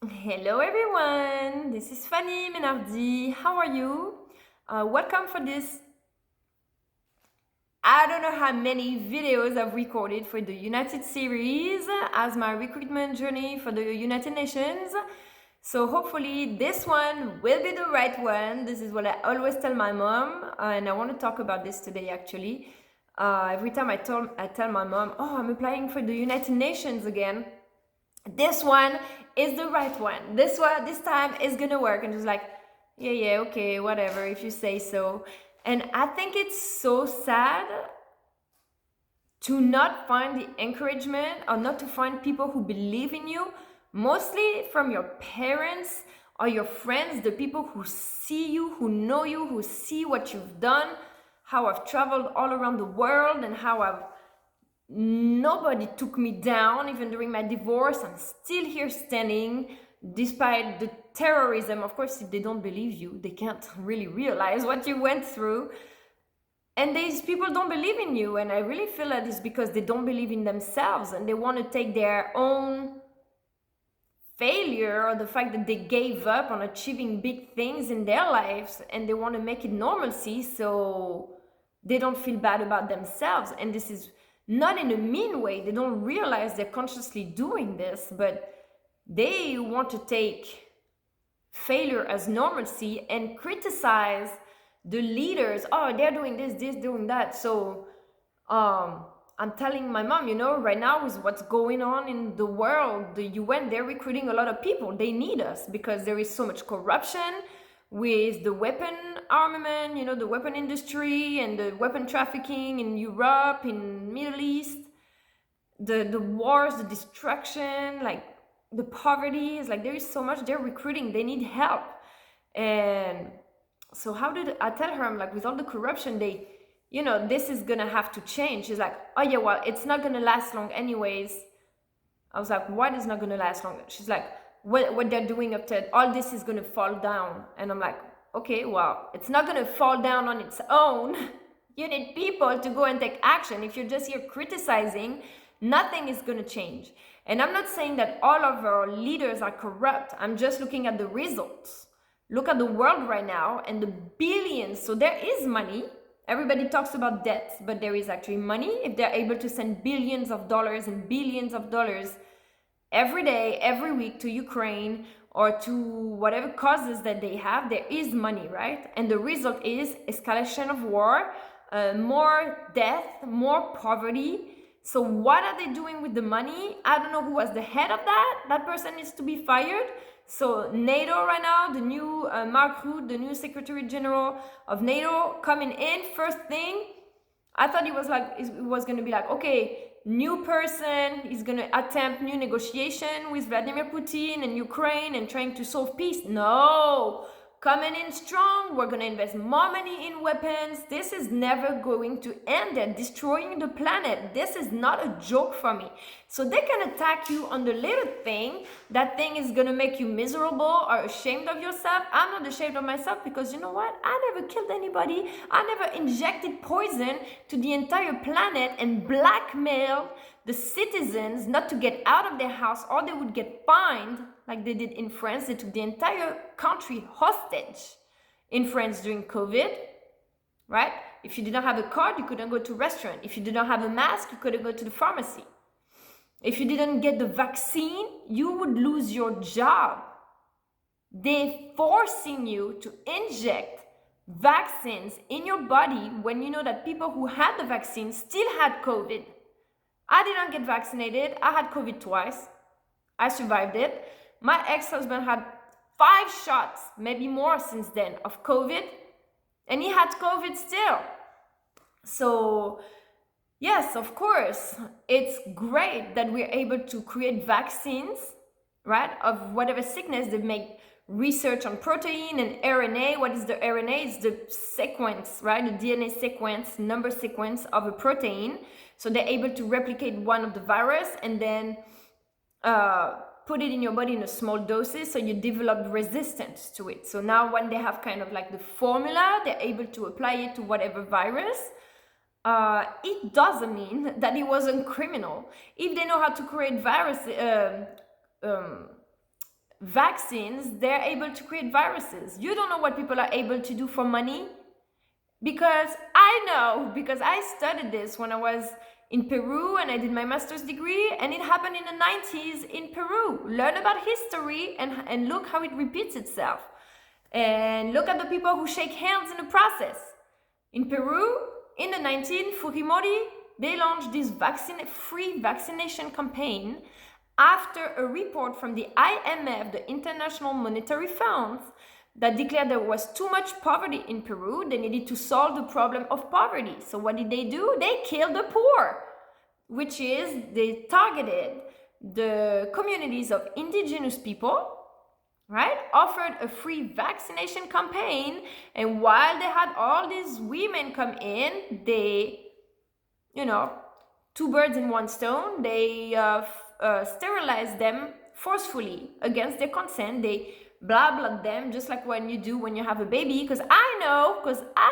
Hello everyone, this is Fanny Menardi. How are you? Welcome for this. I don't know how many videos I've recorded for the United series as my recruitment journey for the United Nations. So hopefully this one will be the right one. This is what I always tell my mom, and I want to talk about this today actually. Every time I tell my mom, "Oh, I'm applying for the United Nations again." This one is the right one. This time is gonna work. And just like, yeah, okay, whatever, if you say so. And I think it's so sad to not find the encouragement or not to find people who believe in you, mostly from your parents or your friends, the people who see you, who know you, who see what you've done, how I've traveled all around the world and how nobody took me down. Even during my divorce, I'm still here standing despite the terrorism. Of course, if they don't believe you, they can't really realize what you went through. And these people don't believe in you, and I really feel that it's because they don't believe in themselves and they want to take their own failure or the fact that they gave up on achieving big things in their lives and they want to make it normalcy so they don't feel bad about themselves. And this is not in a mean way. They don't realize they're consciously doing this, but they want to take failure as normalcy and criticize the leaders. Oh, they're doing this, doing that. So I'm telling my mom, right now with what's going on in the world, the UN, they're recruiting a lot of people. They need us because there is so much corruption with the weapon armament, the weapon industry and the weapon trafficking in Europe, in Middle East, the wars, the destruction, like the poverty is like, there is so much. They're recruiting, they need help. And so how did I tell her, I'm like, with all the corruption, this is gonna have to change. She's like, oh yeah, well, it's not gonna last long anyways. I was like, what is not gonna last long? She's like, what they're doing after all this is gonna fall down. And I'm like, okay, well, it's not gonna fall down on its own. You need people to go and take action. If you're just here criticizing, nothing is gonna change. And I'm not saying that all of our leaders are corrupt. I'm just looking at the results. Look at the world right now and the billions. So there is money. Everybody talks about debt, but there is actually money. If they're able to send billions of dollars and billions of dollars every day, every week to Ukraine or to whatever causes that they have, there is money, right? And the result is escalation of war, more death, more poverty. So what are they doing with the money? I don't know who was the head of that. That person needs to be fired. So NATO right now, the new Mark Rutte, the new Secretary General of NATO coming in, first thing, I thought it was going to be like, okay, new person is going to attempt new negotiation with Vladimir Putin and Ukraine and trying to solve peace. No, coming in strong. We're going to invest more money in weapons. This is never going to end. They're destroying the planet. This is not a joke for me. So they can attack you on the little thing. That thing is going to make you miserable or ashamed of yourself. I'm not ashamed of myself because you know what? I never killed anybody. I never injected poison to the entire planet and blackmailed the citizens not to get out of their house or they would get fined like they did in France. They took the entire country hostage in France during COVID, right? If you did not have a card, you couldn't go to a restaurant. If you did not have a mask, you couldn't go to the pharmacy. If you didn't get the vaccine, you would lose your job. They're forcing you to inject vaccines in your body when you know that people who had the vaccine still had COVID. I did not get vaccinated. I had COVID twice. I survived it. My ex-husband had 5 shots, maybe more since then, of COVID. And he had COVID still. So, yes, of course, it's great that we're able to create vaccines, right, of whatever sickness. They make research on protein and RNA. What is the RNA? It's the sequence, right? The DNA sequence, number sequence of a protein. So they're able to replicate one of the virus and then put it in your body in a small doses so you develop resistance to it. So now when they have kind of like the formula, they're able to apply it to whatever virus. It doesn't mean that it wasn't criminal. If they know how to create vaccines, they're able to create viruses. You don't know what people are able to do for money, because I know, because I studied this when I was in Peru and I did my master's degree, and it happened in the 90s in Peru. Learn about history and look how it repeats itself. And look at the people who shake hands in the process. In Peru, in the 19th, Fujimori, they launched this free vaccination campaign after a report from the IMF, the International Monetary Fund, that declared there was too much poverty in Peru. They needed to solve the problem of poverty. So what did they do? They killed the poor, which is they targeted the communities of indigenous people, right? Offered a free vaccination campaign, and while they had all these women come in, they, two birds in one stone, they sterilized them forcefully against their consent. They blah them, just like when you have a baby, because I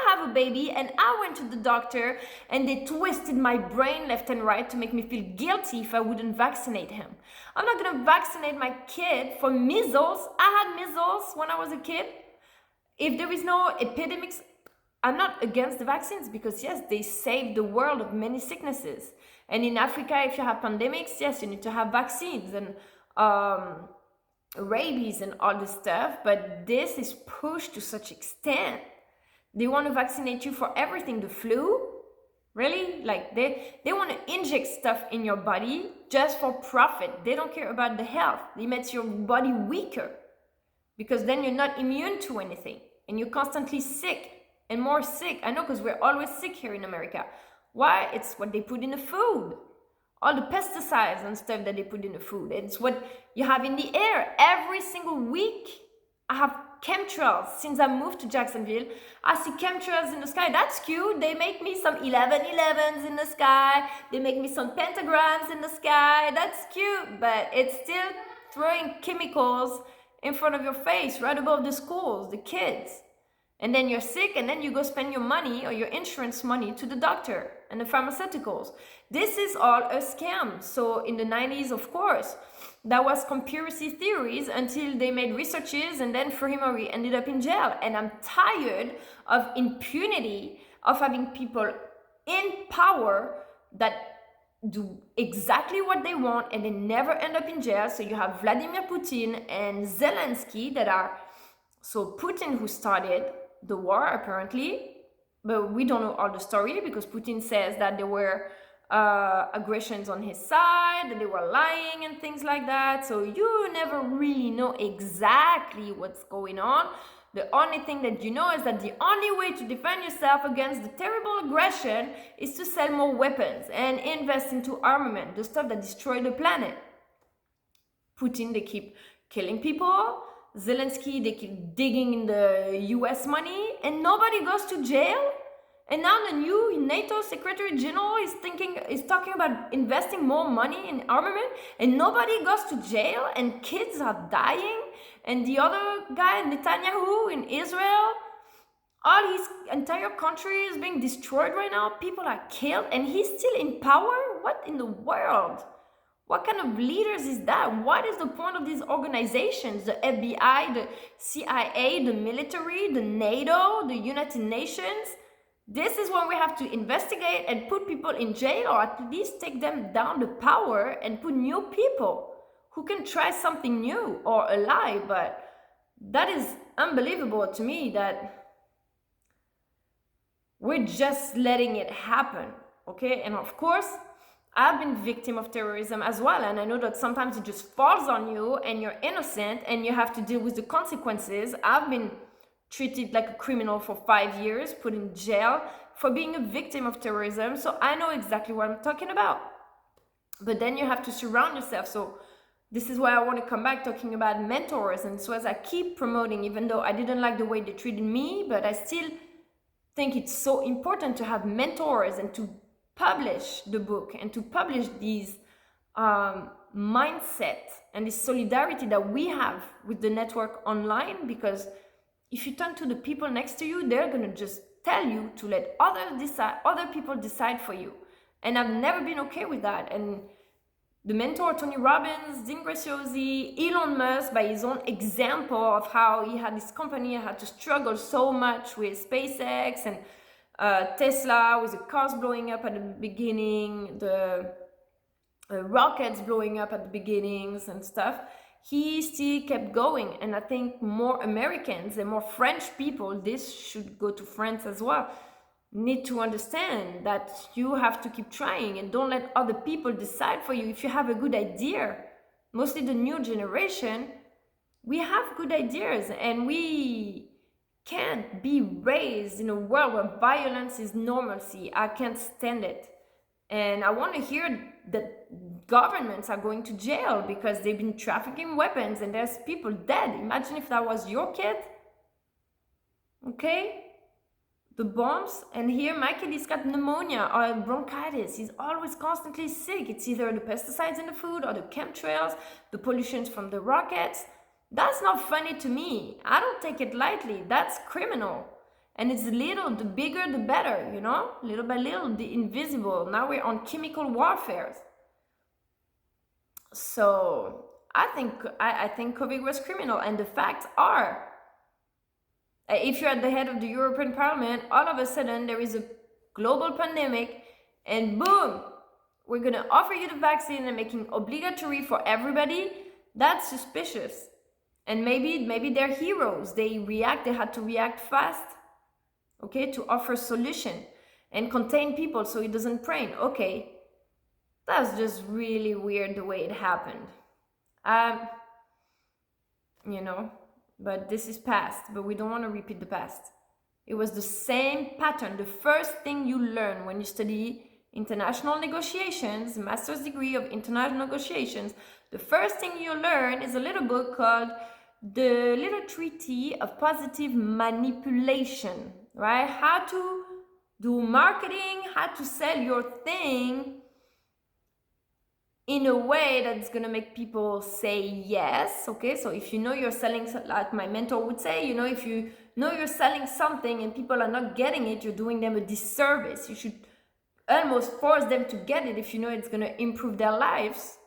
have a baby and I went to the doctor and they twisted my brain left and right to make me feel guilty if I wouldn't vaccinate him. I'm not gonna vaccinate my kid for measles. I had measles when I was a kid. If there is no epidemics, I'm not against the vaccines, because yes, they save the world of many sicknesses. And in Africa, if you have pandemics, yes, you need to have vaccines and rabies and all this stuff, but this is pushed to such extent. They want to vaccinate you for everything. The flu, really? Like they want to inject stuff in your body just for profit. They don't care about the health. They make your body weaker, because then you're not immune to anything and you're constantly sick and more sick. I know, because we're always sick here in America. Why? It's what they put in the food. All the pesticides and stuff that they put in the food. It's what you have in the air. Every single week, I have chemtrails. Since I moved to Jacksonville, I see chemtrails in the sky. That's cute. They make me some 1111s in the sky. They make me some pentagrams in the sky. That's cute, but it's still throwing chemicals in front of your face, right above the schools, the kids. And then you're sick, and then you go spend your money or your insurance money to the doctor and the pharmaceuticals. This is all a scam. So in the 90s, of course, that was conspiracy theories until they made researches, and then Fujimori ended up in jail. And I'm tired of impunity, of having people in power that do exactly what they want and they never end up in jail. So you have Vladimir Putin and Zelensky that are, so Putin, who started the war apparently, but we don't know all the story, because Putin says that there were aggressions on his side, that they were lying and things like that. So you never really know exactly what's going on. The only thing that you know is that the only way to defend yourself against the terrible aggression is to sell more weapons and invest into armament, the stuff that destroy the planet. Putin, they keep killing people. Zelensky, they keep digging in the US money, and nobody goes to jail. And now the new NATO Secretary General is talking about investing more money in armament, and nobody goes to jail, and kids are dying. And the other guy, Netanyahu in Israel, all his entire country is being destroyed right now. People are killed, and he's still in power? What in the world? What kind of leaders is that? What is the point of these organizations? The FBI, the CIA, the military, the NATO, the United Nations? This is when we have to investigate and put people in jail, or at least take them down the power and put new people who can try something new or a lie. But that is unbelievable to me that we're just letting it happen, okay? And of course, I've been victim of terrorism as well, and I know that sometimes it just falls on you and you're innocent and you have to deal with the consequences. I've been treated like a criminal for 5 years, put in jail for being a victim of terrorism, so I know exactly what I'm talking about. But then you have to surround yourself. So this is why I want to come back talking about mentors. And so as I keep promoting, even though I didn't like the way they treated me, but I still think it's so important to have mentors and to publish the book and to publish these mindset and this solidarity that we have with the network online. Because if you turn to the people next to you, they're going to just tell you to let other people decide for you. And I've never been okay with that. And The mentor, Tony Robbins, Dean Graziosi, Elon Musk, by his own example of how he had this company, had to struggle so much with SpaceX and Tesla, with the cars blowing up at the beginning, the rockets blowing up at the beginnings and stuff. He still kept going, and I think more Americans and more French people, this should go to France as well, need to understand that you have to keep trying and don't let other people decide for you. If you have a good idea, mostly the new generation, we have good ideas, and we can't be raised in a world where violence is normalcy. I can't stand it. And I want to hear that governments are going to jail because they've been trafficking weapons and there's people dead. Imagine if that was your kid. Okay? The bombs, and here my kid has got pneumonia or bronchitis. He's always constantly sick. It's either the pesticides in the food or the chemtrails, the pollutions from the rockets. That's not funny to me. I don't take it lightly. That's criminal. And it's little, the bigger the better, you know? Little by little, the invisible. Now we're on chemical warfare. So I think COVID was criminal, and the facts are, if you're at the head of the European Parliament, all of a sudden there is a global pandemic, and boom, we're gonna offer you the vaccine and making obligatory for everybody. That's suspicious. And maybe they're heroes. They had to react fast, okay, to offer solution and contain people so it doesn't spread. Okay, that's just really weird the way it happened. You know, but this is past, but we don't want to repeat the past. It was the same pattern. The first thing you learn when you study international negotiations, master's degree of international negotiations, the first thing you learn is a little book called The Little Treaty of Positive Manipulation, right? How to do marketing, how to sell your thing in a way that's gonna make people say yes, okay? So if you know you're selling, like my mentor would say, you know, if you know you're selling something and people are not getting it, you're doing them a disservice. You should almost force them to get it if you know it's gonna improve their lives,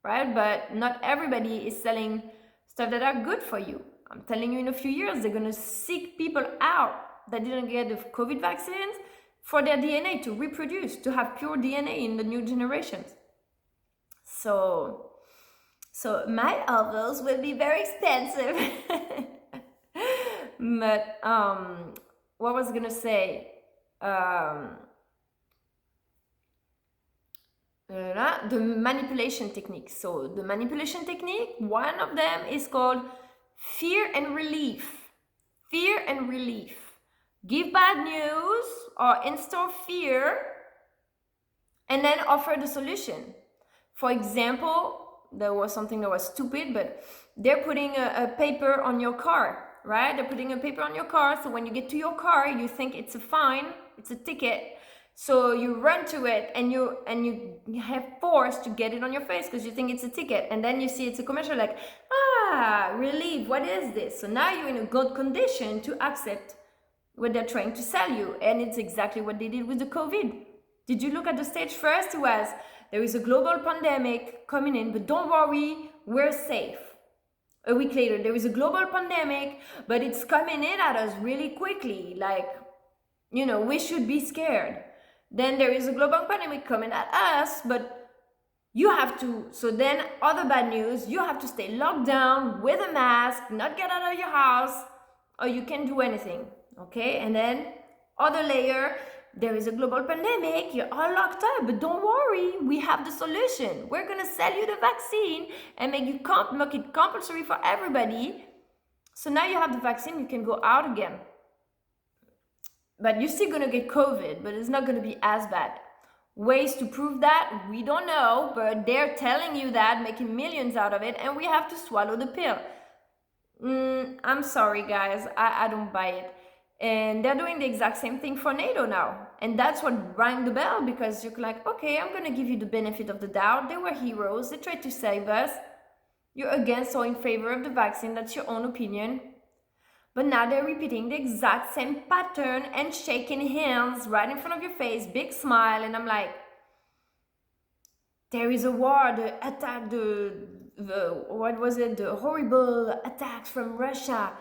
right? But not everybody is selling stuff that are good for you. I'm telling you, in a few years, they're gonna seek people out that didn't get the COVID vaccines for their DNA to reproduce, to have pure DNA in the new generations. So my ovals will be very expensive. But what was I gonna say? The manipulation technique. So the manipulation technique, one of them is called fear and relief. Fear and relief. Give bad news or instill fear and then offer the solution. For example, there was something that was stupid, but they're putting a paper on your car, right? They're putting a paper on your car, so when you get to your car, you think it's a fine, it's a ticket. So you run to it and you have force to get it on your face because you think it's a ticket. And then you see it's a commercial like, relief, what is this? So now you're in a good condition to accept what they're trying to sell you. And it's exactly what they did with the COVID. Did you look at the stage first? It was, there is a global pandemic coming in, but don't worry, we're safe. A week later, there is a global pandemic, but it's coming in at us really quickly. Like, you know, we should be scared. Then there is a global pandemic coming at us, but you have to, so then other bad news, you have to stay locked down with a mask, not get out of your house, or you can't do anything, okay? And then other layer, there is a global pandemic, you're all locked up, but don't worry, we have the solution. We're gonna sell you the vaccine and make it compulsory for everybody. So now you have the vaccine, you can go out again. But you're still gonna get COVID, but it's not gonna be as bad. Ways to prove that, we don't know, but they're telling you that, making millions out of it, and we have to swallow the pill. I'm sorry guys, I don't buy it. And they're doing the exact same thing for NATO now. And that's what rang the bell, because you're like, okay, I'm gonna give you the benefit of the doubt. They were heroes, they tried to save us. You're against or in favor of the vaccine, that's your own opinion. But now they're repeating the exact same pattern and shaking hands right in front of your face, big smile, and I'm like, there is a war, the attack, what was it, the horrible attacks from Russia.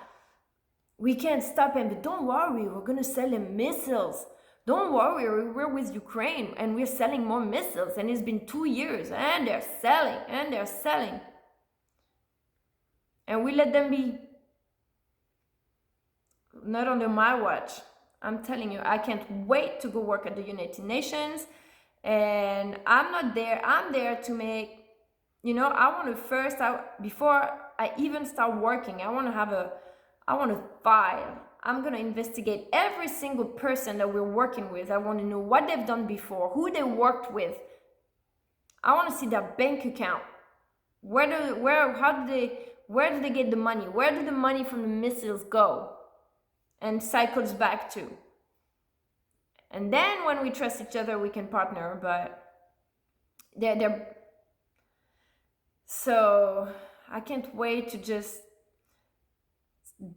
We can't stop them, but don't worry, we're gonna sell them missiles. Don't worry, we're with Ukraine and we're selling more missiles, and it's been 2 years and they're selling and they're selling. And we let them be. Not under my watch. I'm telling you, I can't wait to go work at the United Nations. And I'm not there. I'm there to make, I want to first, before I even start working, I want to file. I'm going to investigate every single person that we're working with. I want to know what they've done before, who they worked with. I want to see their bank account. Where do they get the money? Where did the money from the missiles go and cycles back to? And then when we trust each other, we can partner. But so I can't wait to just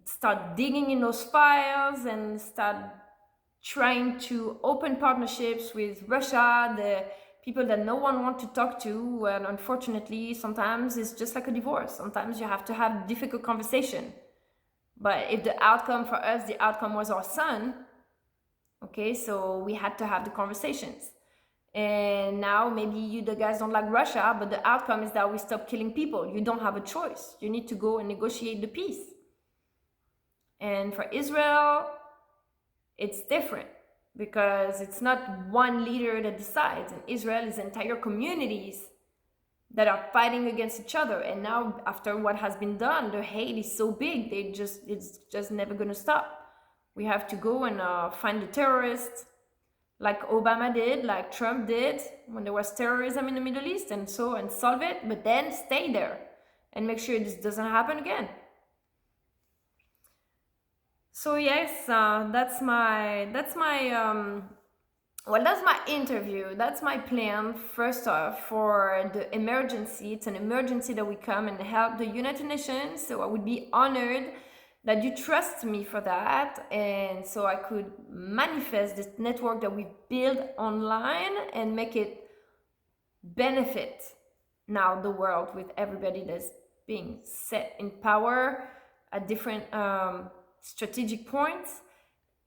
start digging in those files and start trying to open partnerships with Russia, the people that no one wants to talk to. And unfortunately, sometimes it's just like a divorce. Sometimes you have to have difficult conversation. But if the outcome for us, the outcome was our son, okay, so we had to have the conversations. And now maybe you the guys don't like Russia, but the outcome is that we stop killing people. You don't have a choice. You need to go and negotiate the peace. And for Israel, it's different because it's not one leader that decides. In Israel, it's entire communities that are fighting against each other. And now, after what has been done, the hate is so big, it's just never going to stop. We have to go and find the terrorists, like Obama did, like Trump did, when there was terrorism in the Middle East, and solve it, but then stay there and make sure this doesn't happen again. So yes, that's my interview. That's my plan. First off, for the emergency, it's an emergency that we come and help the United Nations. So I would be honored that you trust me for that, and so I could manifest this network that we build online and make it benefit now the world with everybody that's being set in power at different strategic points.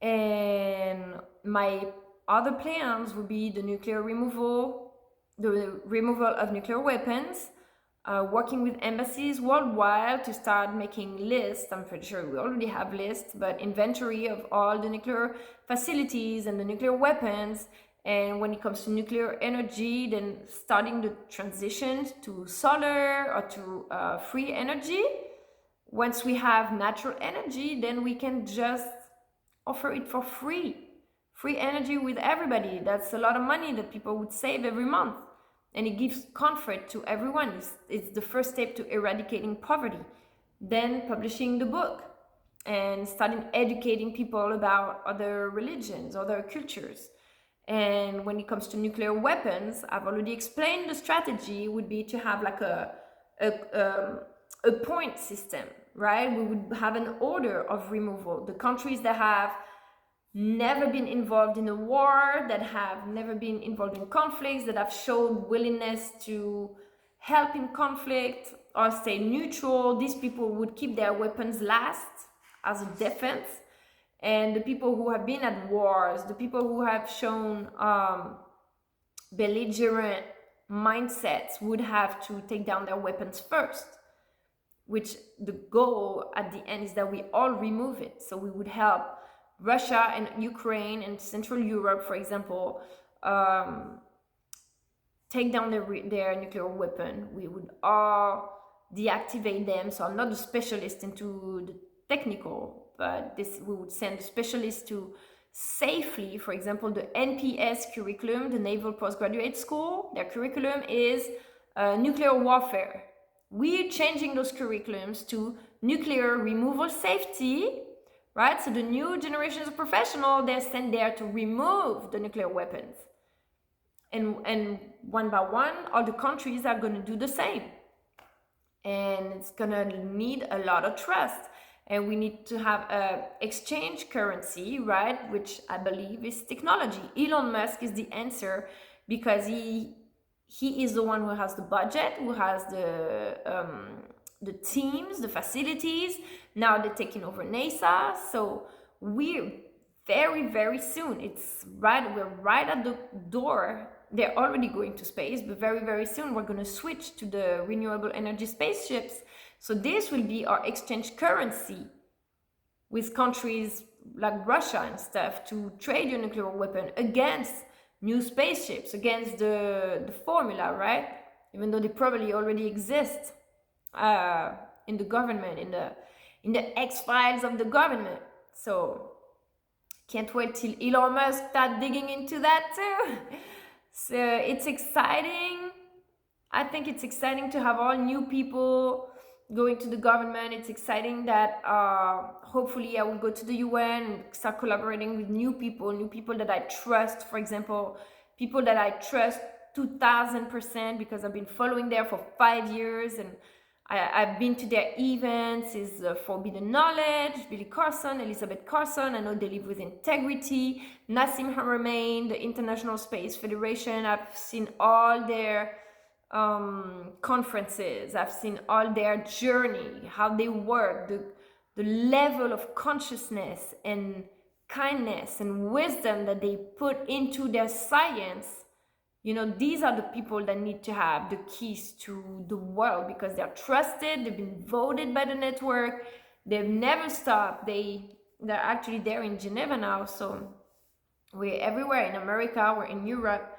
And my other plans would be the removal of nuclear weapons, working with embassies worldwide to start making lists. I'm pretty sure we already have lists, but inventory of all the nuclear facilities and the nuclear weapons. And when it comes to nuclear energy, then starting the transition to solar or to free energy. Once we have natural energy, then we can just offer it for free energy with everybody. That's a lot of money that people would save every month, and it gives comfort to everyone. It's the first step to eradicating poverty. Then publishing the book and starting educating people about other religions, other cultures. And when it comes to nuclear weapons, I've already explained the strategy would be to have like a point system, right? We would have an order of removal. The countries that have never been involved in a war, that have never been involved in conflicts, that have shown willingness to help in conflict or stay neutral, these people would keep their weapons last as a defense. And the people who have been at wars, the people who have shown belligerent mindsets would have to take down their weapons first, which the goal at the end is that we all remove it. So we would help Russia and Ukraine and Central Europe, for example, take down their nuclear weapon. We would all deactivate them. So I'm not a specialist into the technical, but we would send specialists to safely, for example, the NPS curriculum, the Naval Postgraduate School, their curriculum is nuclear warfare. We're changing those curriculums to nuclear removal safety, right? So the new generations of professionals, they're sent there to remove the nuclear weapons. And one by one, all the countries are going to do the same. And it's going to need a lot of trust. And we need to have a exchange currency, right? Which I believe is technology. Elon Musk is the answer because he he is the one who has the budget, who has the teams, the facilities. Now they're taking over NASA. So we're very, very soon. We're right at the door. They're already going to space, but very, very soon we're going to switch to the renewable energy spaceships. So this will be our exchange currency with countries like Russia and stuff to trade your nuclear weapon against new spaceships, against the formula, right? Even though they probably already exist in the government, in the X-Files of the government. So can't wait till Elon Musk start digging into that too. So it's exciting. I think it's exciting to have all new people going to the government. It's exciting that hopefully I will go to the UN and start collaborating with new people that I trust. For example, people that I trust 2000% because I've been following there for 5 years, and I've been to their events. Is Forbidden Knowledge, Billy Carson, Elizabeth Carson. I know they live with integrity. Nassim Haramein, the International Space Federation. I've seen all their conferences. I've seen all their journey, how they work, the level of consciousness and kindness and wisdom that they put into their science. You know, these are the people that need to have the keys to the world because they're trusted, they've been voted by the network, they've never stopped. They're actually there in Geneva now, so we're everywhere in America, we're in Europe.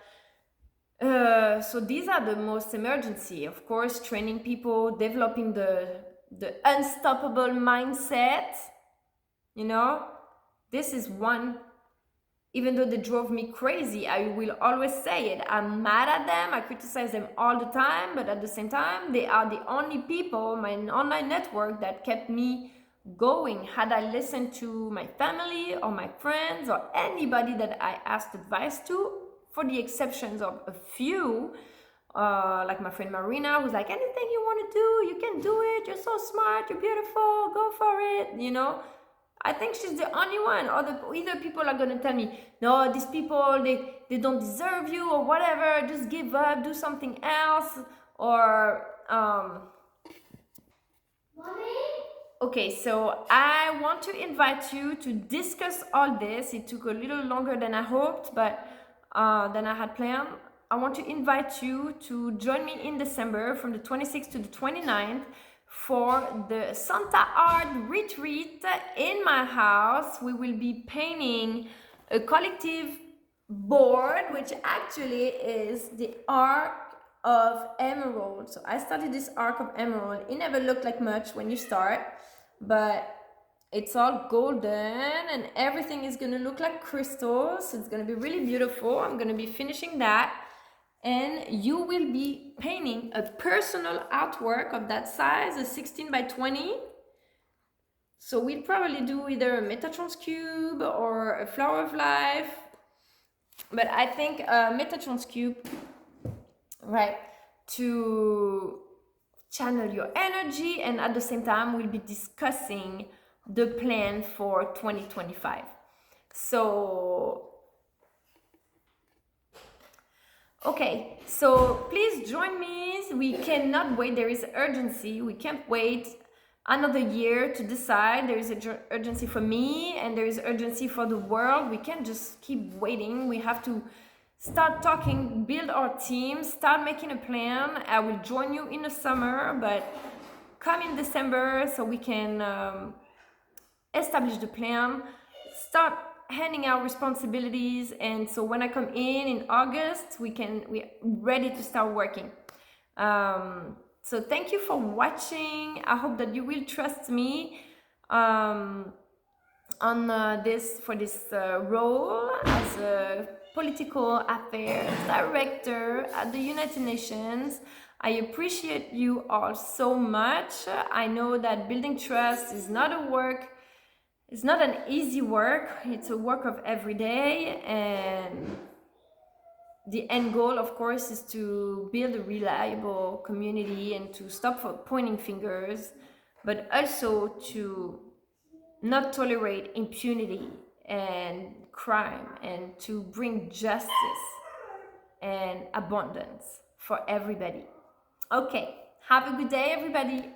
So these are the most emergency, of course, training people, developing the unstoppable mindset. You know, this is one. Even though they drove me crazy, I will always say it. I'm mad at them. I criticize them all the time, but at the same time, they are the only people, my online network, that kept me going. Had I listened to my family or my friends or anybody that I asked advice to, for the exceptions of a few, like my friend Marina, who's like, anything you want to do, you can do it. You're so smart. You're beautiful. Go for it. You know, I think she's the only one. Either people are going to tell me, no, these people, they don't deserve you or whatever. Just give up. Do something else. Or, okay, so I want to invite you to discuss all this. It took a little longer than I hoped, but than I had planned. I want to invite you to join me in December from the 26th to the 29th for the Santa Art Retreat in my house. We will be painting a collective board, which actually is the Arc of Emerald. So I started this Arc of Emerald. It never looked like much when you start, but it's all golden and everything is gonna look like crystals. So it's gonna be really beautiful. I'm gonna be finishing that. And you will be painting a personal artwork of that size, a 16 by 20. So we'll probably do either a Metatrons cube or a Flower of Life. But I think a Metatrons cube, right, to channel your energy, and at the same time we'll be discussing the plan for 2025. So okay, so please join me. We cannot wait. There is urgency. We can't wait another year to decide. There is urgency for me and there is urgency for the world. We can't just keep waiting. We have to start talking, build our team, start making a plan. I will join you in the summer, but come in December so we can establish the plan, start handing out responsibilities, and so when I come in August, we're ready to start working. So thank you for watching. I hope that you will trust me on this role as a political affairs director at the United Nations. I appreciate you all so much. I know that building trust is not a work. It's not an easy work. It's a work of every day, and the end goal, of course, is to build a reliable community and to stop pointing fingers, but also to not tolerate impunity and crime, and to bring justice and abundance for everybody. Okay, have a good day, everybody.